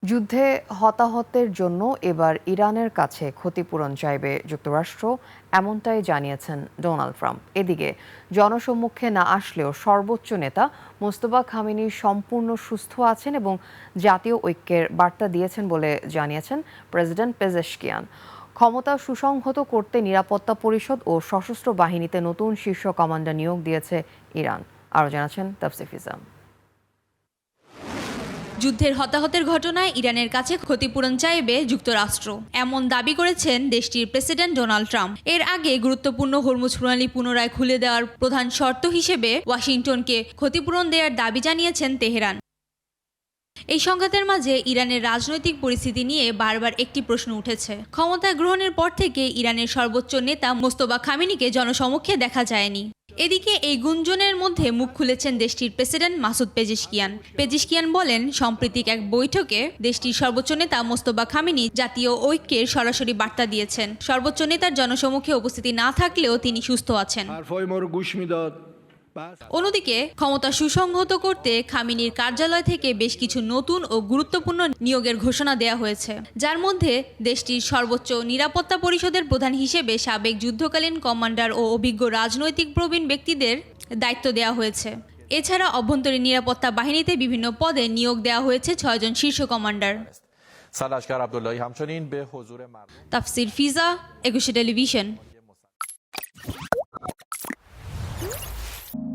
যুদ্ধে হতাহতের জন্য এবার ইরানের কাছে ক্ষতিপূরণ চাইবে যুক্তরাষ্ট্র, এমনটাই জানিয়েছেন ডোনাল্ড ট্রাম্প। এদিকে জনসম্মুখে না আসলেও সর্বোচ্চ নেতা মোস্তফা খামেনি সম্পূর্ণ সুস্থ আছেন এবং জাতীয় ঐক্যের বার্তা দিয়েছেন বলে জানিয়েছেন প্রেসিডেন্ট পেজেশকিয়ান। ক্ষমতা সুসংহত করতে নিরাপত্তা পরিষদ ও সশস্ত্র বাহিনীতে নতুন শীর্ষ কমান্ডার নিয়োগ দিয়েছে ইরান। আরও জানাচ্ছেন তাফসির ফিজাম। যুদ্ধের হতাহতের ঘটনায় ইরানের কাছে ক্ষতিপূরণ চাইবে যুক্তরাষ্ট্র, এমন দাবি করেছেন দেশটির প্রেসিডেন্ট ডোনাল্ড ট্রাম্প। এর আগে গুরুত্বপূর্ণ হরমুজ প্রণালী পুনরায় খুলে দেওয়ার প্রধান শর্ত হিসেবে ওয়াশিংটনকে ক্ষতিপূরণ দেওয়ার দাবি জানিয়েছেন তেহরান। এই সংঘাতের মাঝে ইরানের রাজনৈতিক পরিস্থিতি নিয়ে বারবার একটি প্রশ্ন উঠেছে। ক্ষমতা গ্রহণের পর থেকে ইরানের সর্বোচ্চ নেতা মোস্তফা খামেনিকে জনসমক্ষে দেখা যায়নি। এদিকে এই গুঞ্জনের মধ্যে মুখ খুলেছেন দেশটির প্রেসিডেন্ট মাসুদ পেজেশকিয়ান। পেজেশকিয়ান বলেন, সাম্প্রতিক এক বৈঠকে দেশটির সর্বোচ্চ নেতা মোস্তফা খামেনি জাতীয় ঐক্যের সরাসরি বার্তা দিয়েছেন। সর্বোচ্চ নেতার জনসমক্ষে উপস্থিতি না থাকলেও তিনি সুস্থ আছেন। অন্যদিকে ক্ষমতা সুসংহত করতে খামেনির কার্যালয় থেকে বেশ কিছু নতুন ও গুরুত্বপূর্ণ নিয়োগের ঘোষণা দেওয়া হয়েছে, যার মধ্যে দেশটির সর্বোচ্চ নিরাপত্তা পরিষদের প্রধান হিসেবে সাবেক যুদ্ধকালীন কমান্ডার ও অভিজ্ঞ রাজনৈতিক প্রবীণ ব্যক্তিদের দায়িত্ব দেওয়া হয়েছে। এছাড়া অভ্যন্তরীণ নিরাপত্তা বাহিনীতে বিভিন্ন পদে নিয়োগ দেওয়া হয়েছে 6 জন শীর্ষ কমান্ডার। তাফসির ফিজা, 21 টেলিভিশন।